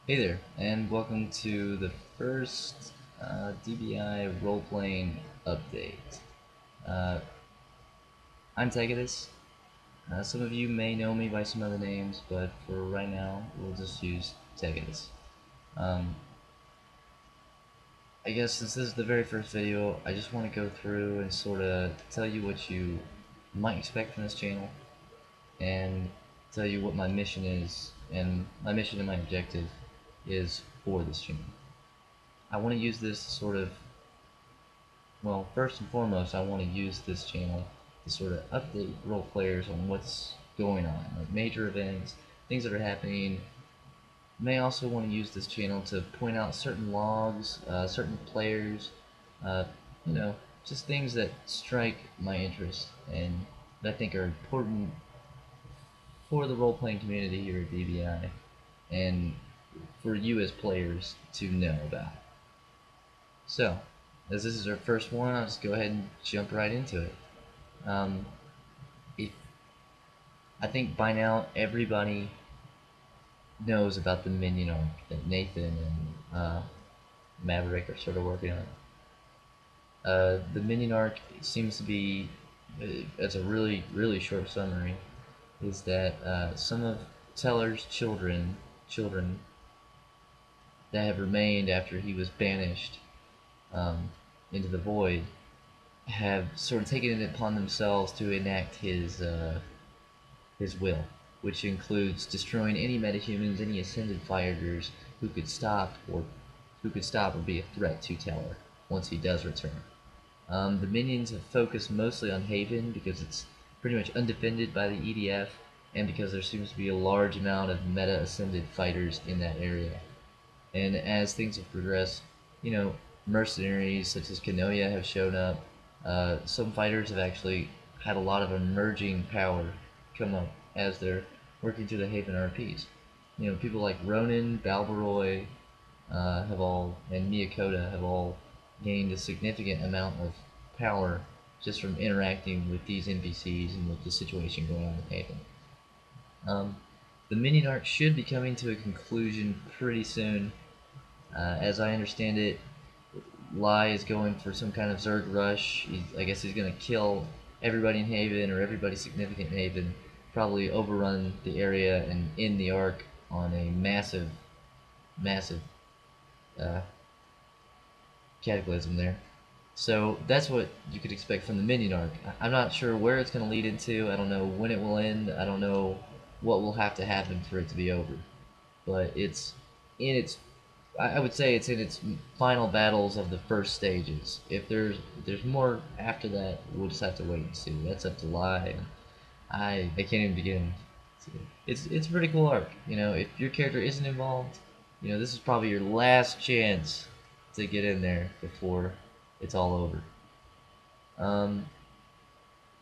Hey there, and welcome to the first DBI role-playing update. Uh, I'm Tegatus. Some of you may know me by some other names, but for right now, we'll just use Tegatus. Um, I guess since this is the very first video, I just want to go through and sort of tell you what you might expect from this channel, and tell you what my mission is, and my mission and my objective is for this channel. I want to use this sort of Well, first and foremost, I want to use this channel to sort of update role players on what's going on, like major events, things that are happening. May also want to use this channel to point out certain logs, certain players, uh, you know, just things that strike my interest and that I think are important for the role-playing community here at DBI and for you as players to know about. So, as this is our first one, I'll just go ahead and jump right into it. Um, if, I think by now everybody knows about the minion arc that Nathan and Maverick are sort of working on. The minion arc seems to be, as a really short summary, is that some of Teller's children that have remained after he was banished into the void, have sort of taken it upon themselves to enact his will, which includes destroying any metahumans, any ascended fighters who could stop or be a threat to Teller once he does return. The minions have focused mostly on Haven because it's pretty much undefended by the EDF, and because there seems to be a large amount of meta ascended fighters in that area. And as things have progressed, you know, mercenaries such as Kanoya have shown up. Some fighters have actually had a lot of emerging power come up as they're working through the Haven RPs. You know, people like Ronin, Balbaroy, and Miyakota have all gained a significant amount of power just from interacting with these NPCs and with the situation going on in Haven. The minion arc should be coming to a conclusion pretty soon. As I understand it, Lai is going for some kind of Zerg rush. I guess he's going to kill everybody in Haven or everybody significant in Haven, probably overrun the area and end the arc on a massive uh, cataclysm there. So that's what you could expect from the minion arc. I'm not sure where it's going to lead into. I don't know when it will end. I don't know what will have to happen for it to be over. But it's in its I would say it's in its final battles of the first stages. If there's more after that, we'll just have to wait and see. That's up to Lai. I can't even begin. It's a pretty cool arc. You know, if your character isn't involved, you know, this is probably your last chance to get in there before it's all over. Um,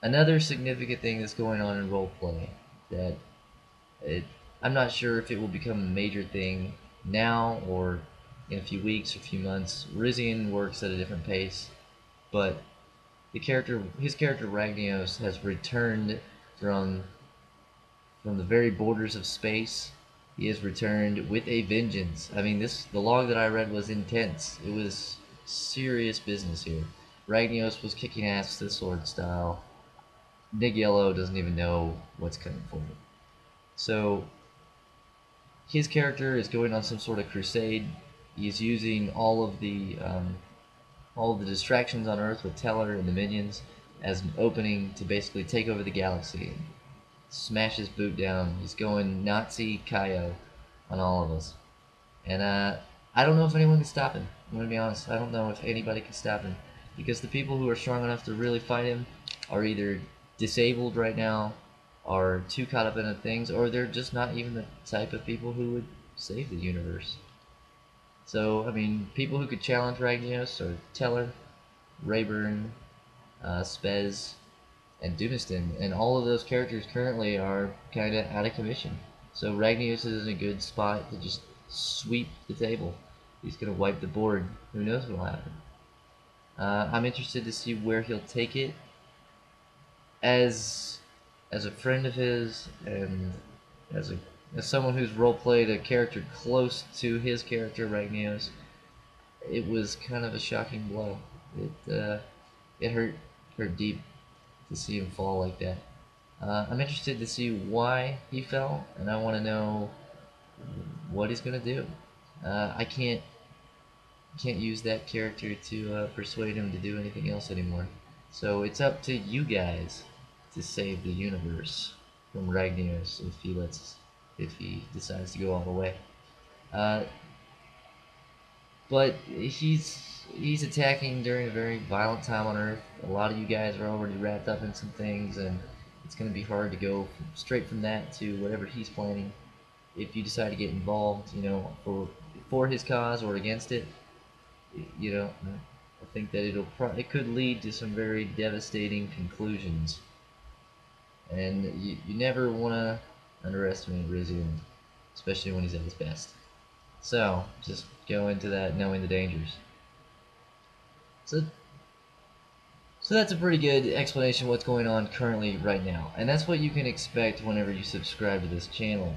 Another significant thing that's going on in roleplay that it, I'm not sure if it will become a major thing now or in a few weeks or a few months. Rizian works at a different pace, but his character Ragnios has returned from the very borders of space. He has returned with a vengeance. I mean, the log that I read was intense. It was serious business here. Ragnios was kicking ass to sword style. Nick Yellow doesn't even know what's coming for him. So his character is going on some sort of crusade. He's using all of the distractions on Earth with Teller and the minions as an opening to basically take over the galaxy and smash his boot down. He's going Nazi Kaio on all of us, and I don't know if anyone can stop him. I'm gonna be honest. I don't know if anybody can stop him because the people who are strong enough to really fight him are either disabled right now, are too caught up in other things, or they're just not even the type of people who would save the universe. So, I mean, people who could challenge Ragnios are Teller, Rayburn, Spez, and Duniston, and all of those characters currently are kind of out of commission. So Ragnios is in a good spot to just sweep the table. He's going to wipe the board. Who knows what will happen? I'm interested to see where he'll take it. As a friend of his and as a as someone who's roleplayed a character close to his character, Ragnios, it was kind of a shocking blow. It hurt deep to see him fall like that. I'm interested to see why he fell, and I want to know what he's gonna do. I can't use that character to persuade him to do anything else anymore. So it's up to you guys to save the universe from Ragnaros if he decides to go all the way. Uh, but he's attacking during a very violent time on Earth. A lot of you guys are already wrapped up in some things, and it's going to be hard to go straight from that to whatever he's planning. If you decide to get involved, for his cause or against it, I think that it could lead to some very devastating conclusions, and you never want to underestimate Rizian, especially when he's at his best. So just go into that knowing the dangers. So that's a pretty good explanation of what's going on currently right now, and that's what you can expect whenever you subscribe to this channel.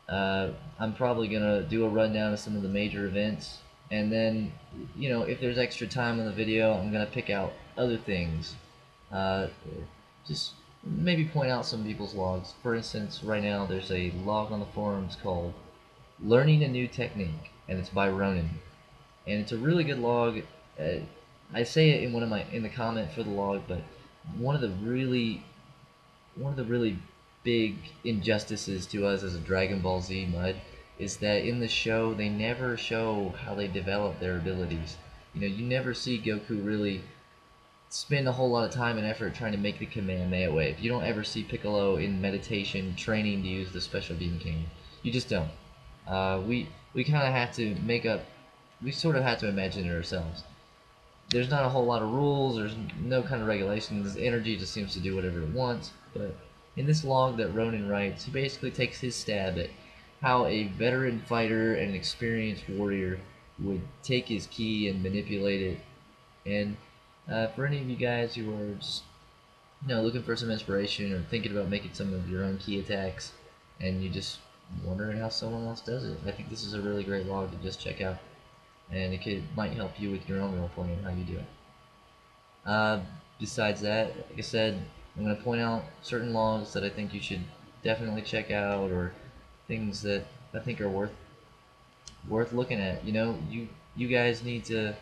I'm probably gonna do a rundown of some of the major events, and then, if there's extra time in the video, I'm gonna pick out other things. Uh, just maybe point out some people's logs. For instance, right now there's a log on the forums called "Learning a New Technique," and it's by Ronin, and it's a really good log. Uh, I say it in the comment for the log, but one of the really one of the really big injustices to us as a Dragon Ball Z mud is that in the show they never show how they develop their abilities. You never see Goku really spend a whole lot of time and effort trying to make the Kamehameha wave. You don't ever see Piccolo in meditation training to use the special beam cannon. You just don't. We kind of have to we sort of have to imagine it ourselves. There's not a whole lot of rules, there's no kind of regulations, energy just seems to do whatever it wants, but in this log that Ronin writes, he basically takes his stab at how a veteran fighter and an experienced warrior would take his ki and manipulate it. And for any of you guys who are just, looking for some inspiration or thinking about making some of your own ki attacks, and you just wondering how someone else does it, I think this is a really great log to just check out, and might help you with your own role playing and how you do it. Besides that, like I said, I'm going to point out certain logs that I think you should definitely check out, or things that I think are worth looking at. You guys need to.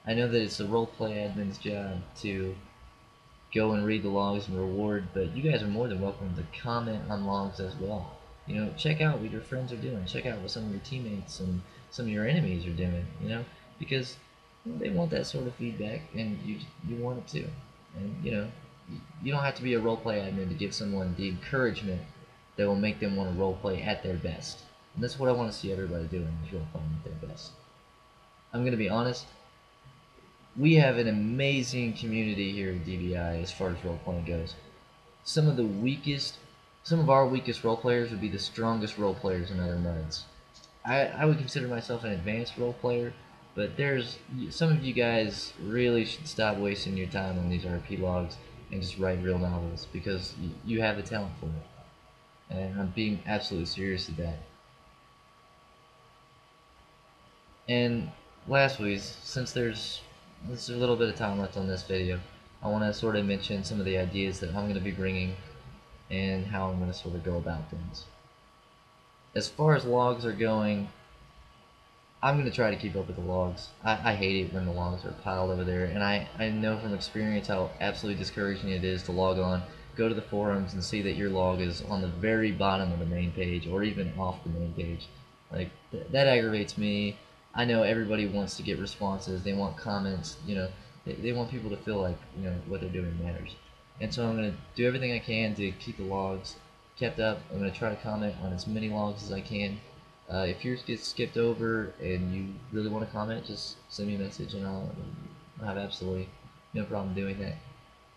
I know that it's a roleplay admin's job to go and read the logs and reward, but you guys are more than welcome to comment on logs as well. Check out what your friends are doing. Check out what some of your teammates and some of your enemies are doing. Because they want that sort of feedback, and you want it too. And you don't have to be a roleplay admin to give someone the encouragement that will make them want to roleplay at their best. And that's what I want to see everybody doing, is roleplaying at their best. I'm gonna be honest. We have an amazing community here at DBI as far as roleplaying goes. Some of our weakest role players would be the strongest role players in other modes. I would consider myself an advanced role player, but there's some of you guys really should stop wasting your time on these RP logs and just write real novels, because you have the talent for it. And I'm being absolutely serious at that. And lastly, since there's a little bit of time left on this video, I want to sort of mention some of the ideas that I'm going to be bringing and how I'm going to sort of go about things. As far as logs are going, I'm going to try to keep up with the logs. I hate it when the logs are piled over there, and I know from experience how absolutely discouraging it is to log on, go to the forums, and see that your log is on the very bottom of the main page, or even off the main page. Like, that aggravates me. I know everybody wants to get responses, they want comments, they want people to feel like, what they're doing matters. And so I'm going to do everything I can to keep the logs kept up. I'm going to try to comment on as many logs as I can. If yours gets skipped over and you really want to comment, just send me a message, and I'll have absolutely no problem doing that.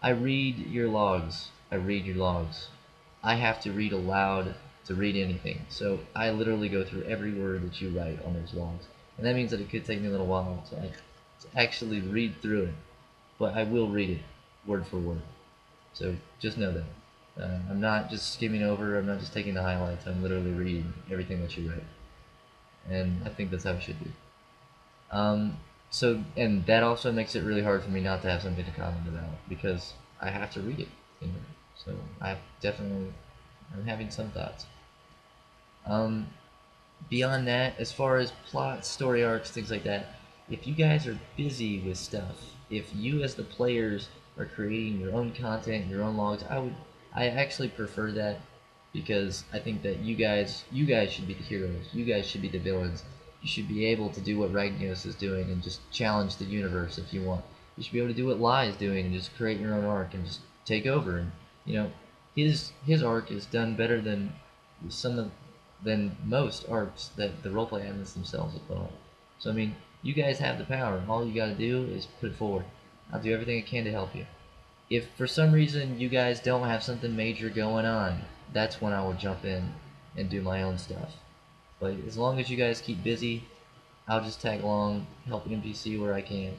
I read your logs. I read your logs. I have to read aloud to read anything. So I literally go through every word that you write on those logs. And that means that it could take me a little while to actually read through it. But I will read it word for word. So just know that. I'm not just skimming over. I'm not just taking the highlights. I'm literally reading everything that you write, and I think that's how it should be. And that also makes it really hard for me not to have something to comment about because I have to read it. You know? So I'm having some thoughts. Um, Beyond that, as far as plot, story arcs, things like that, if you guys are busy with stuff, if you as the players are creating your own content, your own logs, I actually prefer that because I think that you guys should be the heroes, you guys should be the villains. You should be able to do what Ragnos is doing and just challenge the universe if you want. You should be able to do what Lai is doing and just create your own arc and just take over. And you know, his arc is done better than some of than most arcs that the roleplay admins themselves have put on. So I mean, you guys have the power. All you gotta do is put it forward. I'll do everything I can to help you. If for some reason you guys don't have something major going on, that's when I will jump in and do my own stuff. But as long as you guys keep busy, I'll just tag along, help an NPC where I can,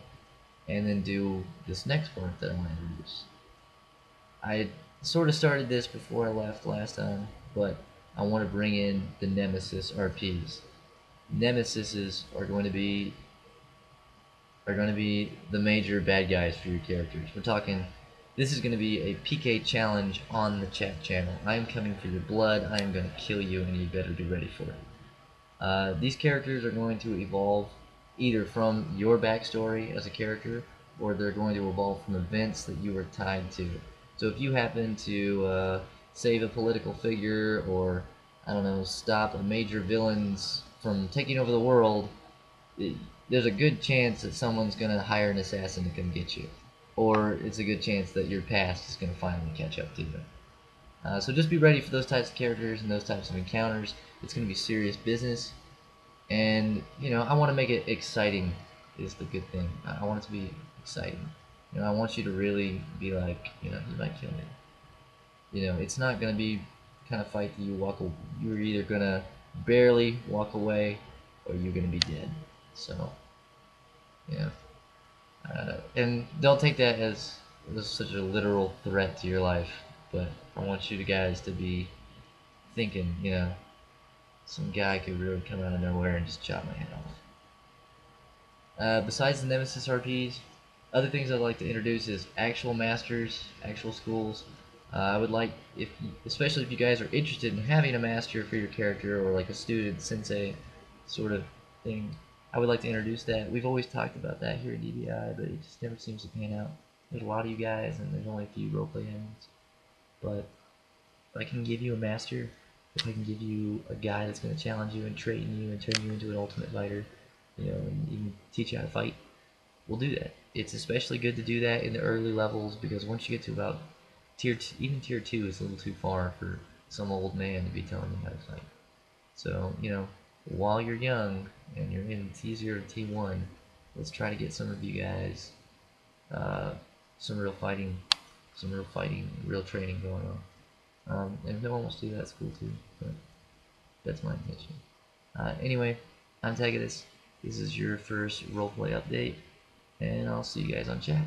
and then do this next part that I want to introduce. I sort of started this before I left last time, but I want to bring in the Nemesis RPs. Nemesises are going to be the major bad guys for your characters. We're talking. This is going to be a PK challenge on the chat channel. I am coming for your blood. I am going to kill you, and you better be ready for it. These characters are going to evolve either from your backstory as a character, or they're going to evolve from events that you are tied to. So if you happen to save a political figure, or I don't know, stop a major villains from taking over the world, there's a good chance that someone's going to hire an assassin to come get you, or it's a good chance that your past is going to finally catch up to you. So just be ready for those types of characters and those types of encounters. It's going to be serious business, and I want to make it exciting. Is the good thing. I want it to be exciting. I want you to really be like, you might kill me. It's not going to be kind of fight that you're either going to barely walk away, or you're going to be dead. So, yeah. And don't take that as such a literal threat to your life, but I want you guys to be thinking, some guy could really come out of nowhere and just chop my head off. Besides the Nemesis RPs, other things I'd like to introduce is actual masters, actual schools. I would like, especially if you guys are interested in having a master for your character, or like a student sensei sort of thing, I would like to introduce that. We've always talked about that here at DBI, but it just never seems to pan out. There's a lot of you guys, and there's only a few roleplay admins. But if I can give you a master, if I can give you a guy that's going to challenge you and train you and turn you into an ultimate fighter, and even teach you how to fight, we'll do that. It's especially good to do that in the early levels, because once you get to about even tier 2 is a little too far for some old man to be telling you how to fight. So, while you're young and you're in T0 to T1, let's try to get some of you guys some real fighting, real training going on. And if no one wants to do that, that's cool too, but that's my intention. Anyway, I'm Tagadis. This is your first roleplay update, and I'll see you guys on chat.